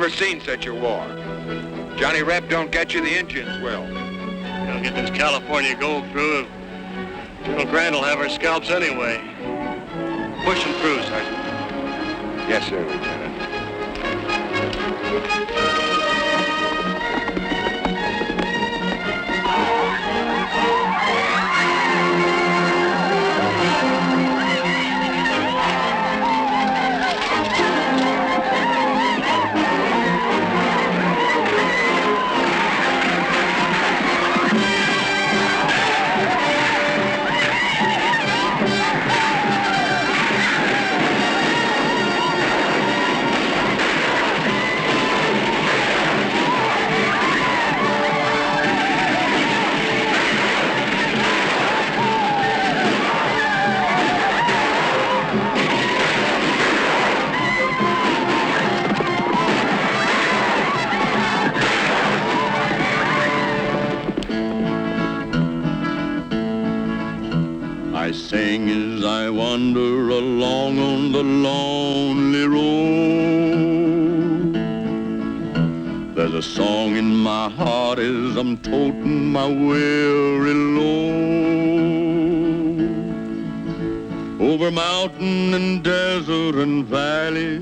Never seen such a war. Johnny Reb don't get you, the Indians will. You'll get this California gold through. General Grant will have our scalps anyway. Push them through, Sergeant. Yes, sir, Lieutenant. I sing as I wander along on the lonely road. There's a song in my heart as I'm toting my weary load. Over mountain and desert and valley,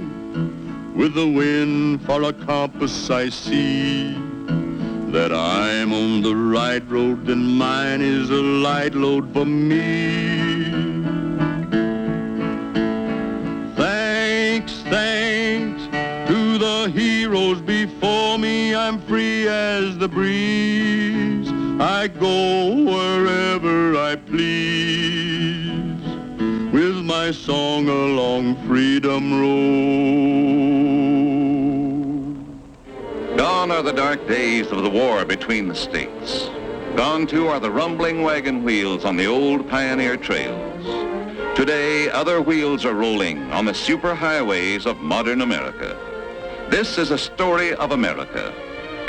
with the wind for a compass I see that I'm on the right road, and mine is a light load for me. Thanks to the heroes before me, I'm free as the breeze. I go wherever I please, with my song along Freedom Road. Gone are the dark days of the war between the states. Gone too are the rumbling wagon wheels on the old pioneer trails. Today, other wheels are rolling on the superhighways of modern America. This is a story of America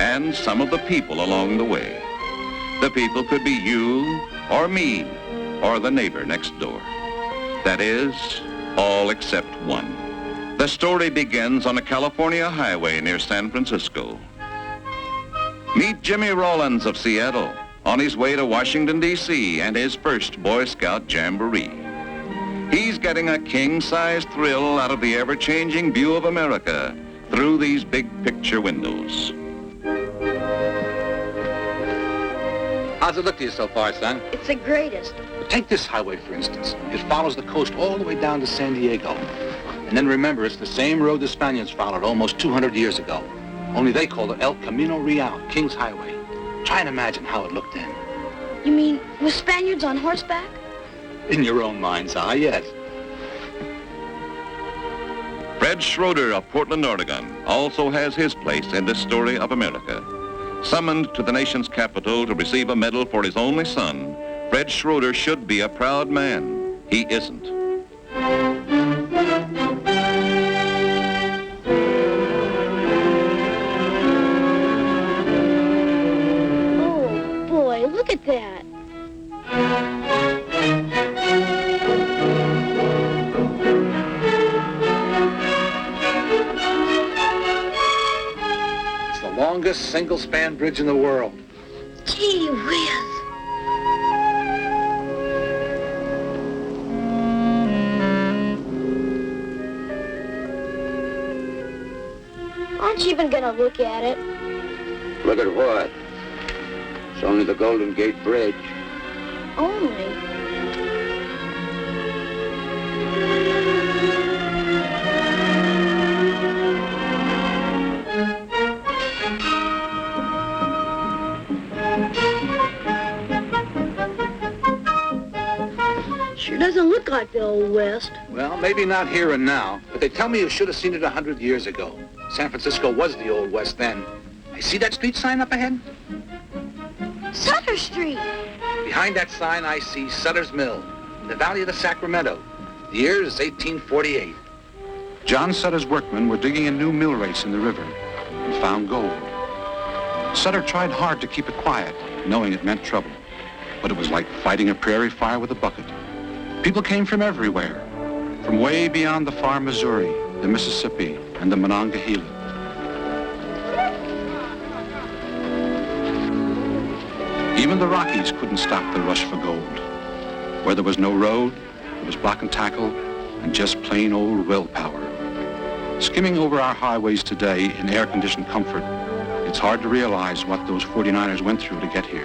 and some of the people along the way. The people could be you or me or the neighbor next door. That is, all except one. The story begins on a California highway near San Francisco. Meet Jimmy Rollins of Seattle on his way to Washington, D.C. and his first Boy Scout Jamboree. He's getting a king-size thrill out of the ever-changing view of America through these big picture windows. How's it look to you so far, son? It's the greatest. Take this highway, for instance. It follows the coast all the way down to San Diego. And then remember, it's the same road the Spaniards followed almost 200 years ago. Only they called it El Camino Real, King's Highway. Try and imagine how it looked then. You mean with Spaniards on horseback? In your own mind's eye, yes. Fred Schroder of Portland, Oregon, also has his place in this story of America. Summoned to the nation's capital to receive a medal for his only son, Fred Schroder should be a proud man. He isn't. Oh, boy, look at that. It's the longest single-span bridge in the world. Gee whiz. Aren't you even gonna look at it? Look at what? It's only the Golden Gate Bridge. Only. Sure doesn't look like the Old West. Well, maybe not here and now, but they tell me you should have seen it 100 years ago. San Francisco was the Old West then. You see that street sign up ahead? Sutter Street. Behind that sign, I see Sutter's Mill, in the valley of the Sacramento. The year is 1848. John Sutter's workmen were digging a new mill race in the river and found gold. Sutter tried hard to keep it quiet, knowing it meant trouble. But it was like fighting a prairie fire with a bucket. People came from everywhere, from way beyond the far Missouri, the Mississippi, and the Monongahela. Even the Rockies couldn't stop the rush for gold. Where there was no road, there was block and tackle and just plain old willpower. Skimming over our highways today in air-conditioned comfort, it's hard to realize what those 49ers went through to get here.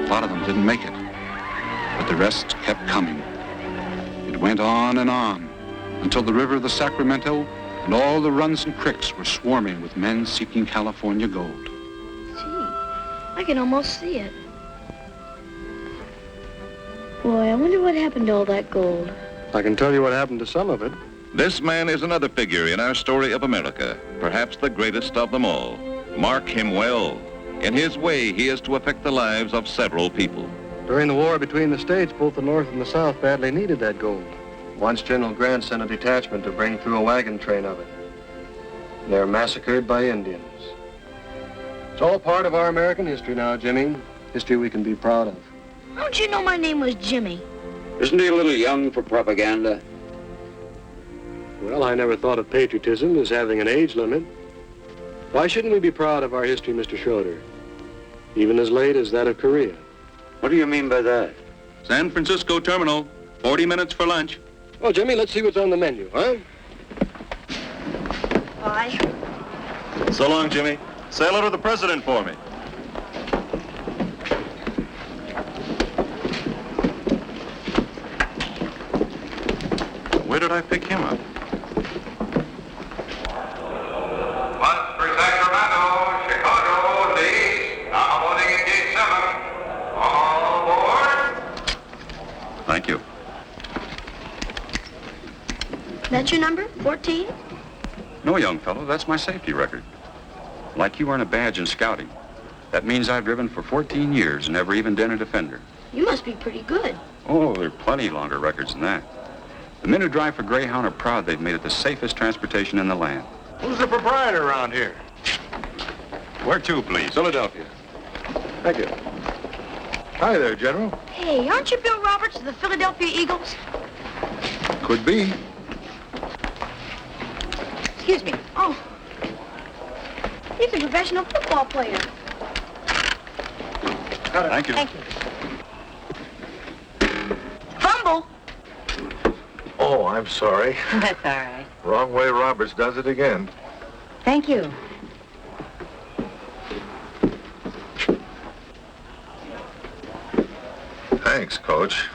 A lot of them didn't make it, but the rest kept coming. It went on until the river of the Sacramento and all the runs and creeks were swarming with men seeking California gold. Gee, I can almost see it. Boy, I wonder what happened to all that gold. I can tell you what happened to some of it. This man is another figure in our story of America, perhaps the greatest of them all. Mark him well. In his way, he is to affect the lives of several people. During the war between the states, both the North and the South badly needed that gold. Once General Grant sent a detachment to bring through a wagon train of it. They were massacred by Indians. It's all part of our American history now, Jimmy. History we can be proud of. How'd you know my name was Jimmy? Isn't he a little young for propaganda? Well, I never thought of patriotism as having an age limit. Why shouldn't we be proud of our history, Mr. Schroder? Even as late as that of Korea. What do you mean by that? San Francisco Terminal, 40 minutes for lunch. Well, Jimmy, let's see what's on the menu, huh? Bye. So long, Jimmy. Say hello to the president for me. Where did I pick him up? One for Sacramento, Chicago, Lee. Now loading in gate 7. All aboard. Thank you. That's your number? 14? No, young fellow, that's my safety record. Like you earn a badge in scouting. That means I've driven for 14 years and never even dented a fender. You must be pretty good. Oh, there are plenty longer records than that. The men who drive for Greyhound are proud they've made it the safest transportation in the land. Who's the proprietor around here? Where to, please? Philadelphia. Thank you. Hi there, General. Hey, aren't you Bill Roberts of the Philadelphia Eagles? Could be. Excuse me. Oh. He's a professional football player. Thank you. Thank you. Fumble. Oh, I'm sorry. That's all right. Wrong way Roberts does it again. Thank you. Thanks, Coach.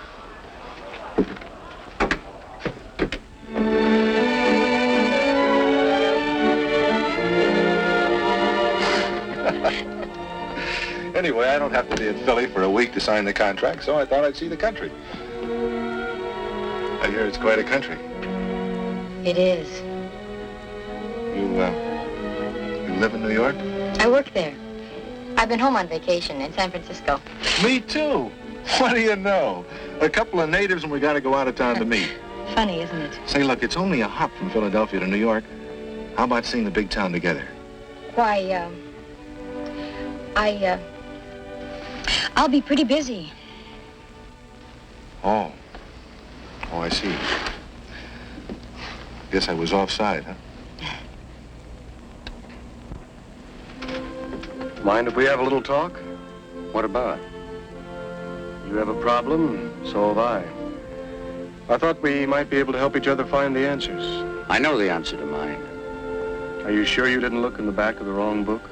Anyway, I don't have to be in Philly for a week to sign the contract, so I thought I'd see the country. I hear it's quite a country. It is. You live in New York? I work there. I've been home on vacation in San Francisco. Me too. What do you know? A couple of natives and we got to go out of town to meet. Funny, isn't it? Say, look, it's only a hop from Philadelphia to New York. How about seeing the big town together? Why, I'll be pretty busy. Oh, I see. Guess I was offside, huh? Mind if we have a little talk? What about? You have a problem, so have I. I thought we might be able to help each other find the answers. I know the answer to mine. Are you sure you didn't look in the back of the wrong book?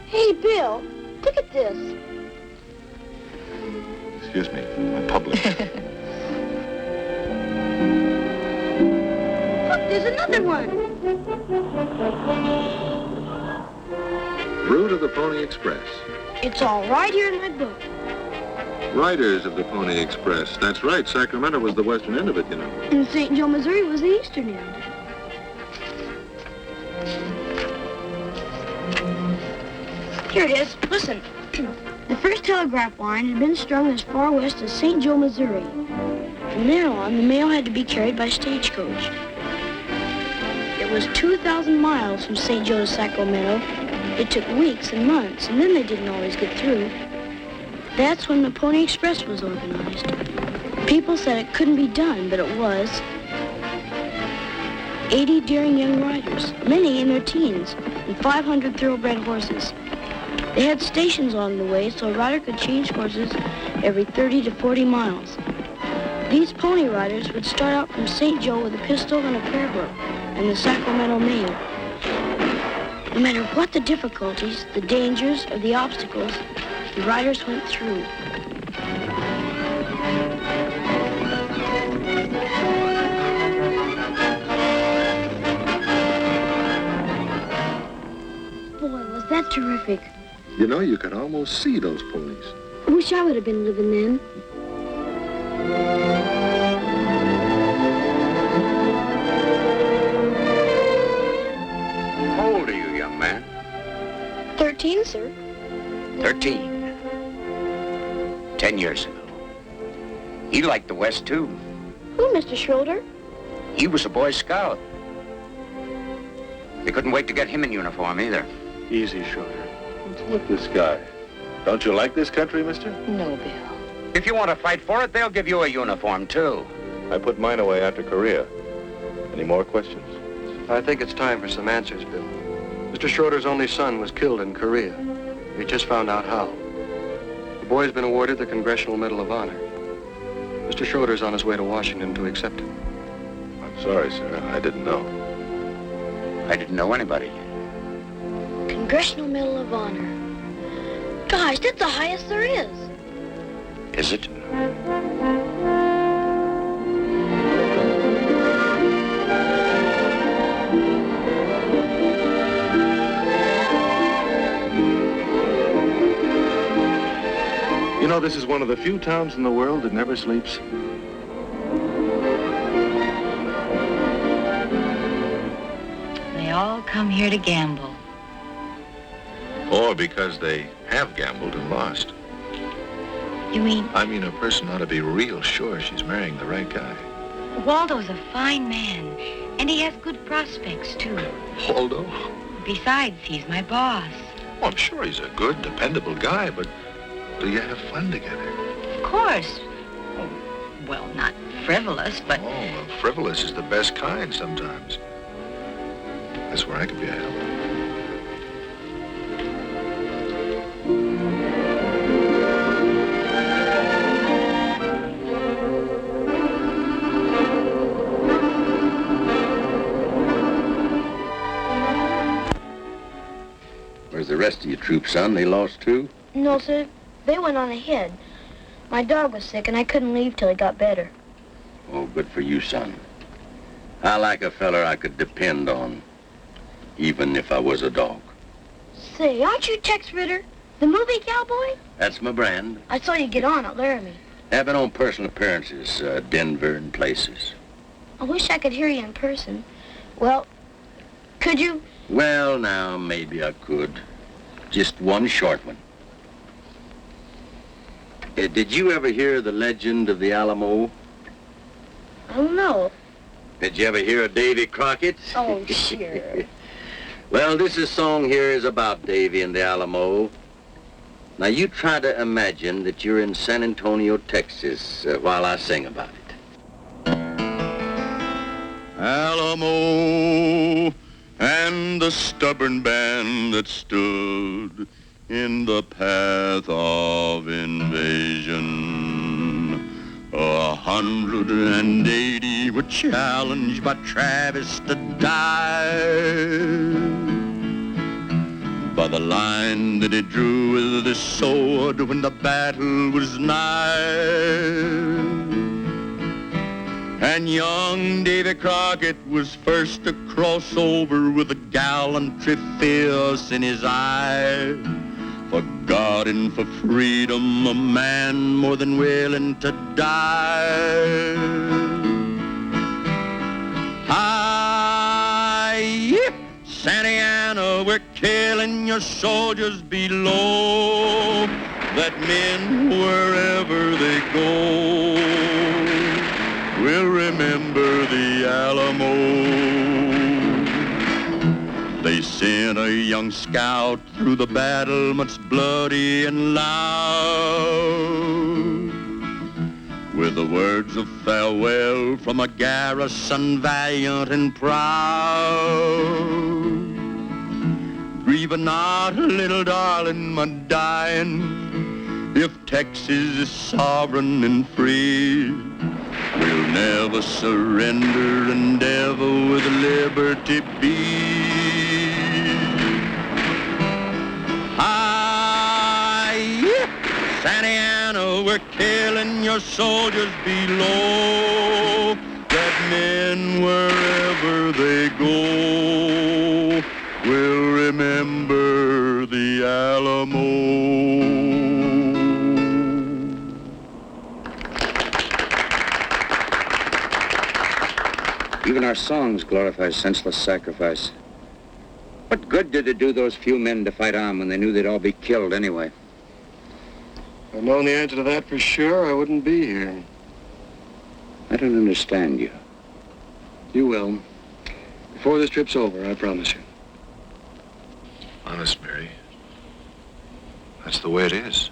Hey, Bill, look at this. Excuse me, I'm published. Look, there's another one. Route of the Pony Express. It's all right here in my book. Riders of the Pony Express. That's right. Sacramento was the western end of it, you know. And St. Joe, Missouri was the eastern end. Here it is. Listen. The first telegraph line had been strung as far west as St. Joe, Missouri. From there on, the mail had to be carried by stagecoach. It was 2,000 miles from St. Joe to Sacramento. It took weeks and months, and then they didn't always get through. That's when the Pony Express was organized. People said it couldn't be done, but it was. 80 daring young riders, many in their teens, and 500 thoroughbred horses. They had stations along the way so a rider could change horses every 30 to 40 miles. These pony riders would start out from St. Joe with a pistol and a prayer book and the Sacramento mail. No matter what the difficulties, the dangers, or the obstacles, the riders went through. Boy, was that terrific. You know, you could almost see those ponies. I wish I would have been living then. How old are you, young man? 13, sir. 13. 10 years ago. He liked the West, too. Who, Mr. Schroder? He was a Boy Scout. They couldn't wait to get him in uniform, either. Easy, Schroder. Look at this guy. Don't you like this country, mister? No, Bill. If you want to fight for it, they'll give you a uniform, too. I put mine away after Korea. Any more questions? I think it's time for some answers, Bill. Mr. Schroeder's only son was killed in Korea. We just found out how. The boy's been awarded the Congressional Medal of Honor. Mr. Schroeder's on his way to Washington to accept it. I'm sorry, sir. I didn't know. I didn't know anybody. Congressional Medal of Honor. Gosh, that's the highest there is. Is it? You know, this is one of the few towns in the world that never sleeps. They all come here to gamble. Or because they have gambled and lost. You mean I mean, a person ought to be real sure she's marrying the right guy. Waldo's a fine man, and he has good prospects, too. Waldo? Besides, he's my boss. Well, I'm sure he's a good, dependable guy, but do you have fun together? Of course. Oh, well, not frivolous, but... Oh, well, frivolous is the best kind sometimes. That's where I could be a help. Where's the rest of your troop, son? They lost too? No, sir. They went on ahead. My dog was sick, and I couldn't leave till he got better. Oh, good for you, son. I like a feller I could depend on, even if I was a dog. Say, aren't you Tex Ritter, the movie cowboy? That's my brand. I saw you get on at Laramie. Have been on personal appearances, Denver and places. I wish I could hear you in person. Well, could you? Well, now, maybe I could. Just one short one. Did you ever hear the legend of the Alamo? I don't know. Did you ever hear of Davy Crockett? Oh, sure. Well, this song here is about Davy and the Alamo. Now, you try to imagine that you're in San Antonio, Texas, while I sing about it. Alamo and the stubborn band that stood in the path of invasion. 180 were challenged by Travis to die. By the line that he drew with his sword when the battle was nigh. And young Davy Crockett was first to cross over with a gallantry fierce in his eye. For God and for freedom, a man more than willing to die. Aye, Santa Ana, we're killing your soldiers below. That men, wherever they go, will remember the Alamo. They sent a young scout through the battlements bloody and loud. with the words of farewell from a garrison valiant and proud. Grieve not, little darling, my dying, if Texas is sovereign and free. We'll never surrender and ever with liberty be. Santa Ana, we're killing your soldiers below. That men, wherever they go, will remember the Alamo. Even our songs glorify senseless sacrifice. What good did it do those few men to fight on when they knew they'd all be killed anyway? If I'd known the answer to that for sure, I wouldn't be here. I don't understand you. You will. Before this trip's over, I promise you. Honest, Mary. That's the way it is.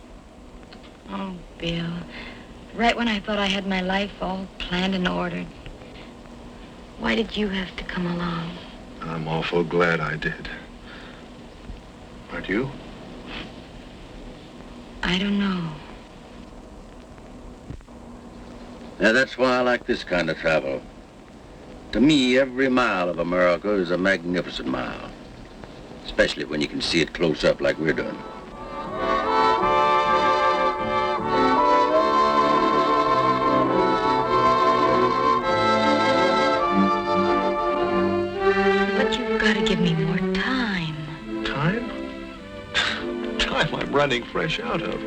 Oh, Bill. Right when I thought I had my life all planned and ordered. Why did you have to come along? I'm awful glad I did. Aren't you? I don't know. Now, that's why I like this kind of travel. To me, every mile of America is a magnificent mile. Especially when you can see it close up like we're doing. But you've got to give me more time. Time? Time I'm running fresh out of.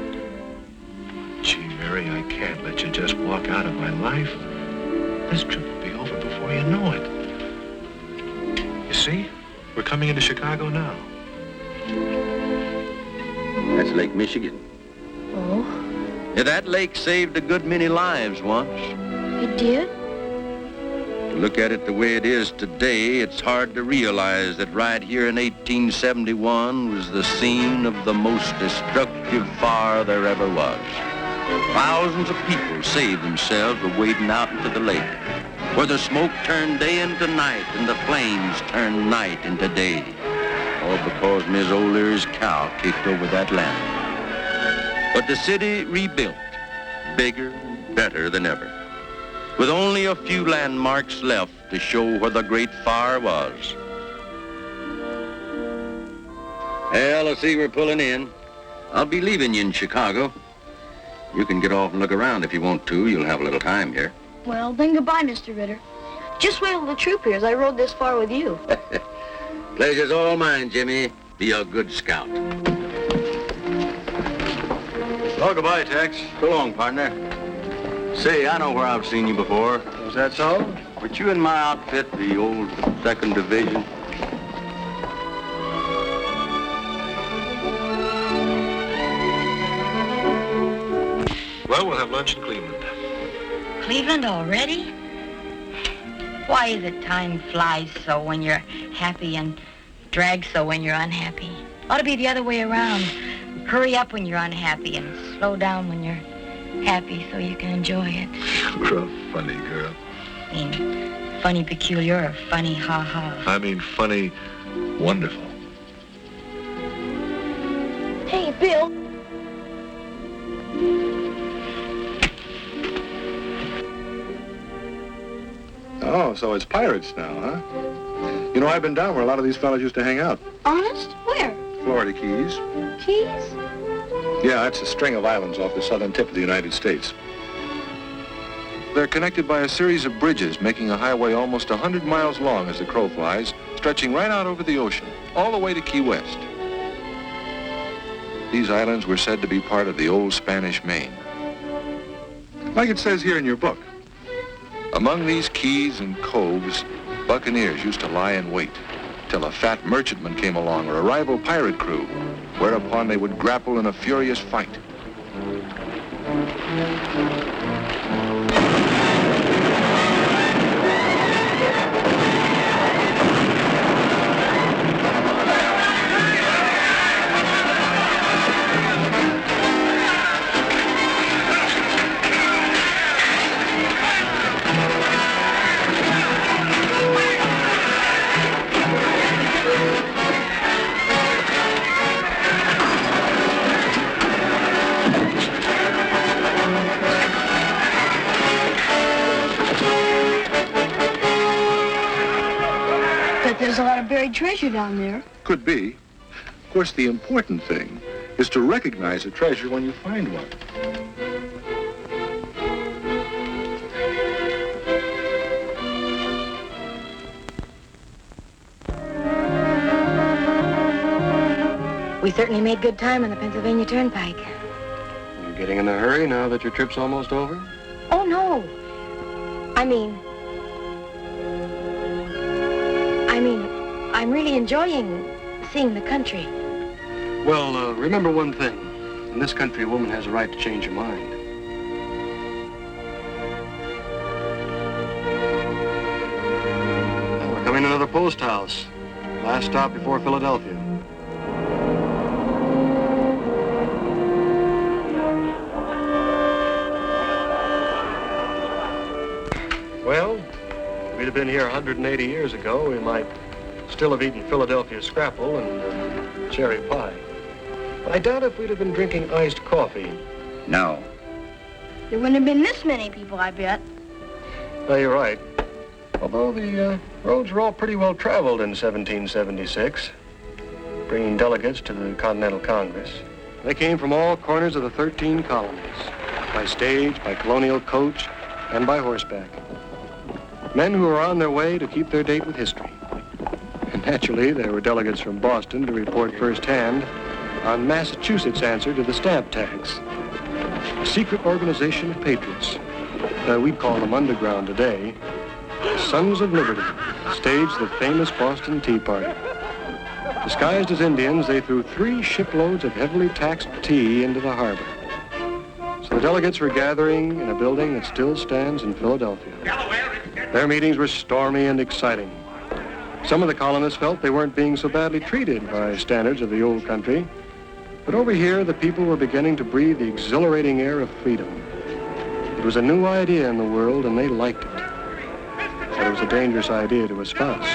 Gee, Mary, I can't let you just walk out of my life. This trip will be over before you know it. You see, we're coming into Chicago now. That's Lake Michigan. Oh, Yeah, that lake saved a good many lives once. it did? To look at it the way it is today, it's hard to realize that right here in 1871 was the scene of the most destructive fire there ever was. Thousands of people saved themselves by wading out into the lake, where the smoke turned day into night and the flames turned night into day. All because Miss O'Leary's cow kicked over that land. But the city rebuilt, bigger and better than ever, with only a few landmarks left to show where the great fire was. Well, I see we're pulling in. I'll be leaving you in Chicago. You can get off and look around if you want to. You'll have a little time here. Well, then goodbye, Mr. Ritter. Just wait till the troop hears I rode this far with you. Pleasure's all mine, Jimmy. Be a good scout. Well, goodbye, Tex. So long, partner. Say, I know where I've seen you before. Was that so? Weren't you in my outfit, the old 2nd Division? Well, we'll have lunch in Cleveland. Cleveland already? Why is it time flies so when you're happy and drags so when you're unhappy? Ought to be the other way around. Hurry up when you're unhappy and slow down when you're happy so you can enjoy it. You're a funny girl. I mean, funny peculiar or funny ha-ha? I mean, funny, wonderful. Hey, Bill. Oh, so it's pirates now, huh? You know, I've been down where a lot of these fellas used to hang out. Honest? Where? Florida Keys. Keys? Yeah, it's a string of islands off the southern tip of the United States. They're connected by a series of bridges, making a highway almost 100 miles long as the crow flies, stretching right out over the ocean, all the way to Key West. These islands were said to be part of the old Spanish Main. Like it says here in your book. Among these keys and coves, buccaneers used to lie in wait till a fat merchantman came along or a rival pirate crew, whereupon they would grapple in a furious fight. There's a lot of buried treasure down there. Could be. Of course, the important thing is to recognize a treasure when you find one. We certainly made good time on the Pennsylvania Turnpike. You getting in a hurry now that your trip's almost over? Oh, no. I mean, I'm really enjoying seeing the country. Well, remember one thing. In this country, a woman has a right to change her mind. Well, we're coming to another post house. Last stop before Philadelphia. Well, if we'd have been here 180 years ago, we might still have eaten Philadelphia scrapple and cherry pie. But I doubt if we'd have been drinking iced coffee. No. There wouldn't have been this many people, I bet. No, you're right. Although the roads were all pretty well traveled in 1776, bringing delegates to the Continental Congress. They came from all corners of the 13 colonies, by stage, by colonial coach, and by horseback. Men who were on their way to keep their date with history. And naturally, there were delegates from Boston to report firsthand on Massachusetts' answer to the stamp tax. A secret organization of patriots. We'd call them underground today. The Sons of Liberty staged the famous Boston Tea Party. Disguised as Indians, they threw 3 shiploads of heavily taxed tea into the harbor. So the delegates were gathering in a building that still stands in Philadelphia. Their meetings were stormy and exciting. Some of the colonists felt they weren't being so badly treated by standards of the old country. But over here, the people were beginning to breathe the exhilarating air of freedom. It was a new idea in the world, and they liked it. But it was a dangerous idea to espouse.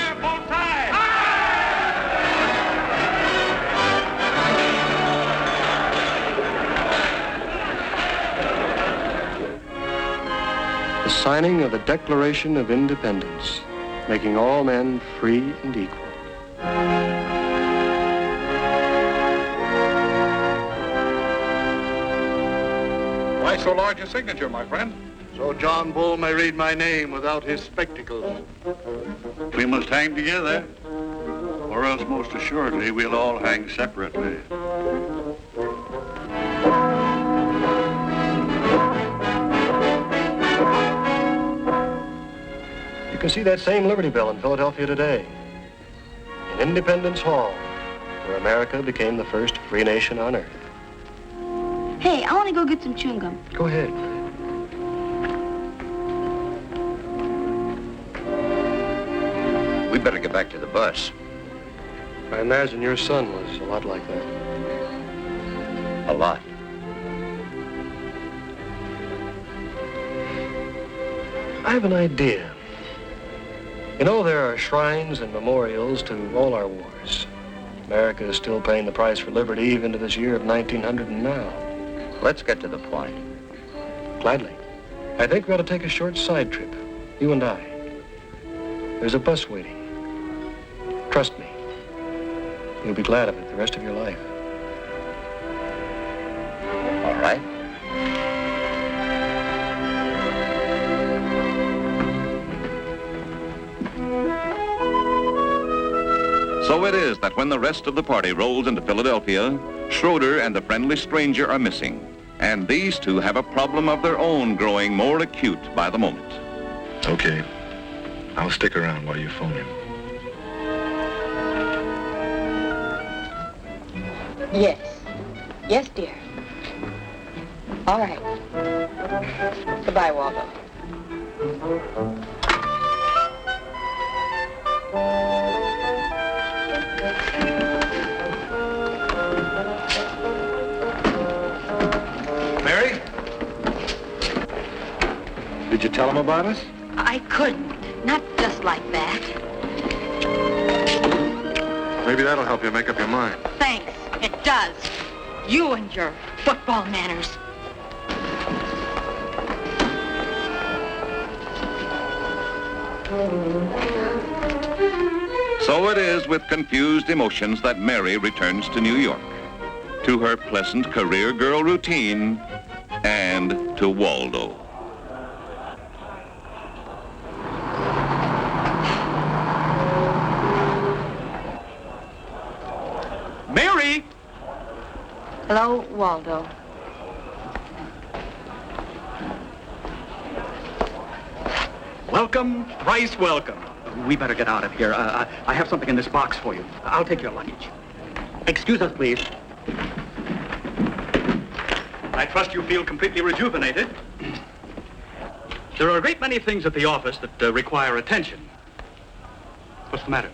The signing of the Declaration of Independence, making all men free and equal. Why so large a signature, my friend? So John Bull may read my name without his spectacles. We must hang together, or else most assuredly we'll all hang separately. You can see that same Liberty Bell in Philadelphia today. In Independence Hall, where America became the first free nation on earth. Hey, I want to go get some chewing gum. Go ahead. We better get back to the bus. I imagine your son was a lot like that. A lot. I have an idea. You know, there are shrines and memorials to all our wars. America is still paying the price for liberty even to this year of 1900 and now. Let's get to the point. Gladly. I think we ought to take a short side trip, you and I. There's a bus waiting. Trust me. You'll be glad of it the rest of your life. All right. So it is that when the rest of the party rolls into Philadelphia, Schroder and the friendly stranger are missing. And these two have a problem of their own growing more acute by the moment. Okay. I'll stick around while you phone him. Yes. Yes, dear. All right. Goodbye, Waldo. Mary? Did you tell him about us? I couldn't. Not just like that. Maybe that'll help you make up your mind. Thanks. It does. You and your football manners. So it is with confused emotions that Mary returns to New York, to her pleasant career girl routine, and to Waldo. Mary! Hello, Waldo. Welcome, thrice welcome. We better get out of here. I have something in this box for you. I'll take your luggage. Excuse us, please. I trust you feel completely rejuvenated. There are a great many things at the office that require attention. What's the matter?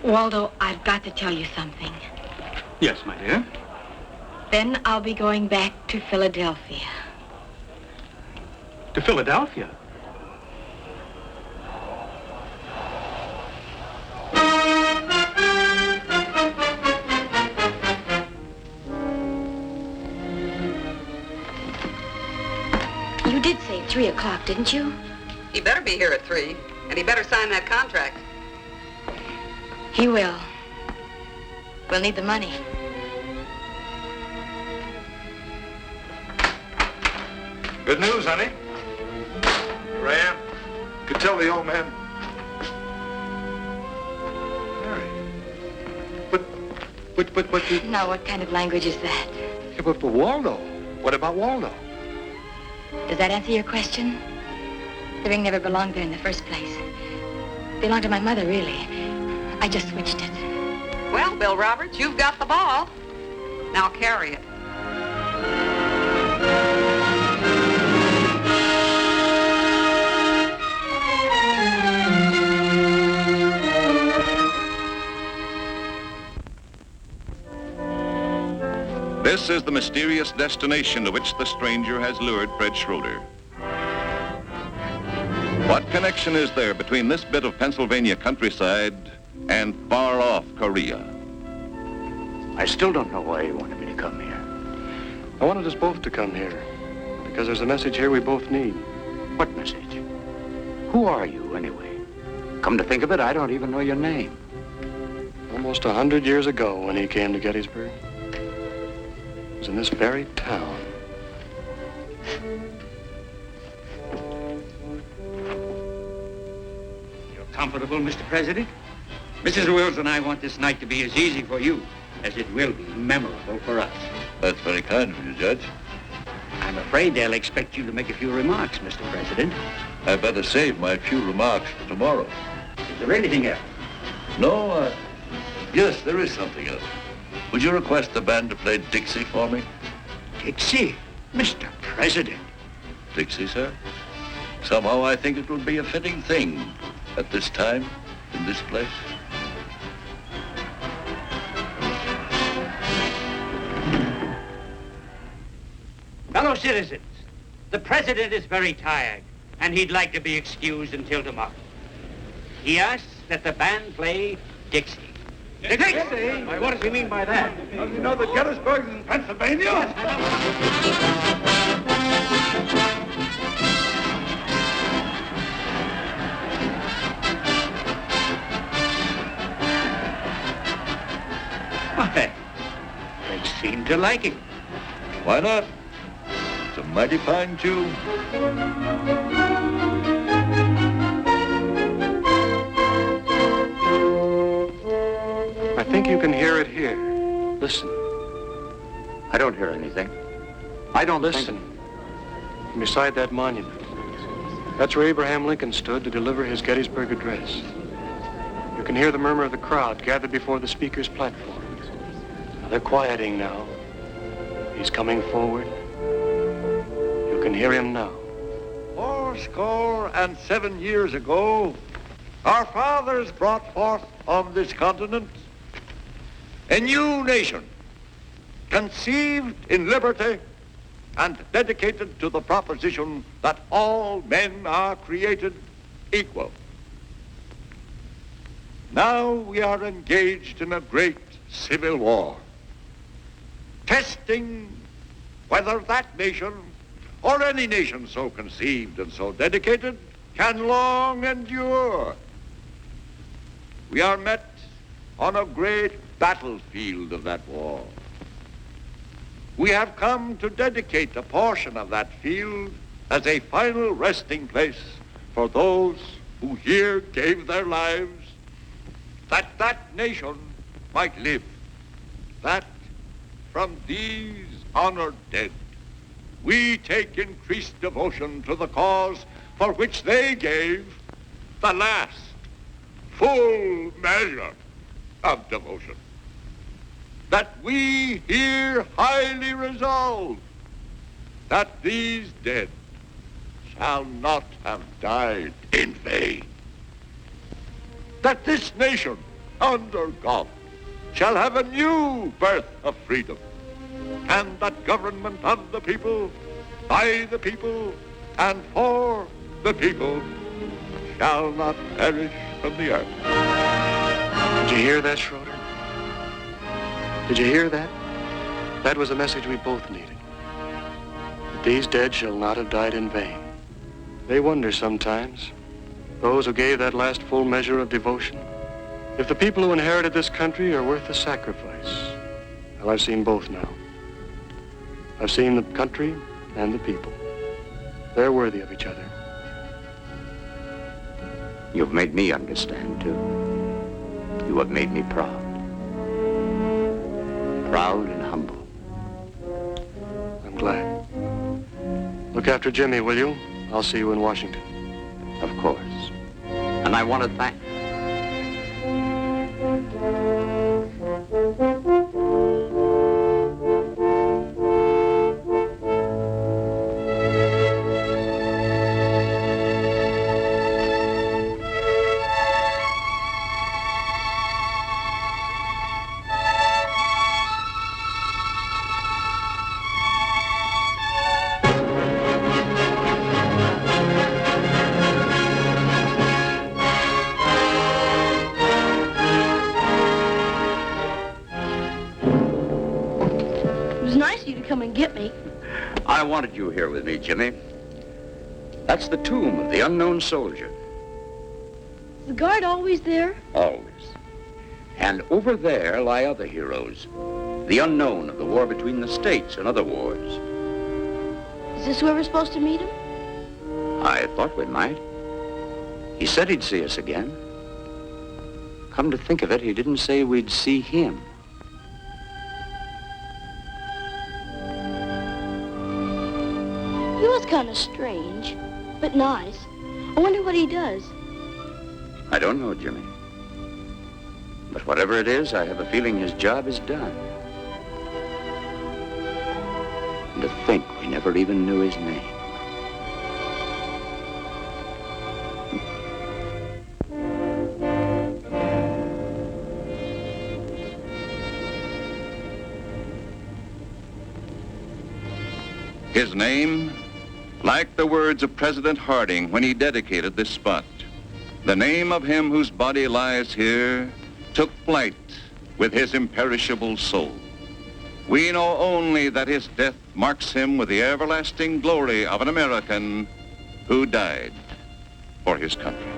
Waldo, I've got to tell you something. Yes, my dear. Then I'll be going back to Philadelphia. To Philadelphia? You did say 3 o'clock, didn't you? He better be here at 3, and he better sign that contract. He will. We'll need the money. Good news, honey. Here I am. Could tell the old man. Mary. But you... Now, what kind of language is that? Yeah, but Waldo. What about Waldo? Does that answer your question? The ring never belonged there in the first place. It belonged to my mother, really. I just switched it. Well, Bill Roberts, you've got the ball. Now carry it. This is the mysterious destination to which the stranger has lured Fred Schroder. What connection is there between this bit of Pennsylvania countryside and far-off Korea? I still don't know why you wanted me to come here. I wanted us both to come here, because there's a message here we both need. What message? Who are you, anyway? Come to think of it, I don't even know your name. Almost 100 years ago, when he came to Gettysburg, it was in this very town. You're comfortable, Mr. President? Mrs. Wills and I want this night to be as easy for you as it will be memorable for us. That's very kind of you, Judge. I'm afraid they'll expect you to make a few remarks, Mr. President. I better save my few remarks for tomorrow. Is there anything else? No, yes, there is something else. Would you request the band to play Dixie for me? Dixie? Mr. President. Dixie, sir? Somehow I think it would be a fitting thing at this time, in this place. Fellow citizens, the President is very tired, and he'd like to be excused until tomorrow. He asks that the band play Dixie. Dixie? Why, what does he mean by that? Does he know that Gettysburg is in Pennsylvania? Why, they seem to like it. Why not? It's a mighty fine tune. I think you can hear it here. Listen. I don't hear anything. I don't Listen. Beside that monument. That's where Abraham Lincoln stood to deliver his Gettysburg Address. You can hear the murmur of the crowd gathered before the speaker's platform. Now, they're quieting now. He's coming forward. You can hear him now. 87 years ago, our fathers brought forth on this continent a new nation, conceived in liberty and dedicated to the proposition that all men are created equal. Now we are engaged in a great civil war, testing whether that nation, or any nation so conceived and so dedicated, can long endure. We are met on a great battlefield of that war. We have come to dedicate a portion of that field as a final resting place for those who here gave their lives, that that nation might live, that from these honored dead we take increased devotion to the cause for which they gave the last full measure of devotion. That we here highly resolve that these dead shall not have died in vain. That this nation, under God, shall have a new birth of freedom, and that government of the people, by the people, and for the people, shall not perish from the earth. Did you hear that, Schroder? Did you hear that? That was a message we both needed. That these dead shall not have died in vain. They wonder sometimes, those who gave that last full measure of devotion, if the people who inherited this country are worth the sacrifice. Well, I've seen both now. I've seen the country and the people. They're worthy of each other. You've made me understand, too. You have made me proud. Proud and humble. I'm glad. Look after Jimmy, will you? I'll see you in Washington. Of course. And I want to thank... I wanted you here with me, Jimmy. That's the tomb of the unknown soldier. Is the guard always there? Always. And over there lie other heroes. The unknown of the war between the states and other wars. Is this where we're supposed to meet him? I thought we might. He said he'd see us again. Come to think of it, he didn't say we'd see him. He was kind of strange, but nice. I wonder what he does. I don't know, Jimmy. But whatever it is, I have a feeling his job is done. And to think we never even knew his name. His name, like the words of President Harding when he dedicated this spot, the name of him whose body lies here took flight with his imperishable soul. We know only that his death marks him with the everlasting glory of an American who died for his country.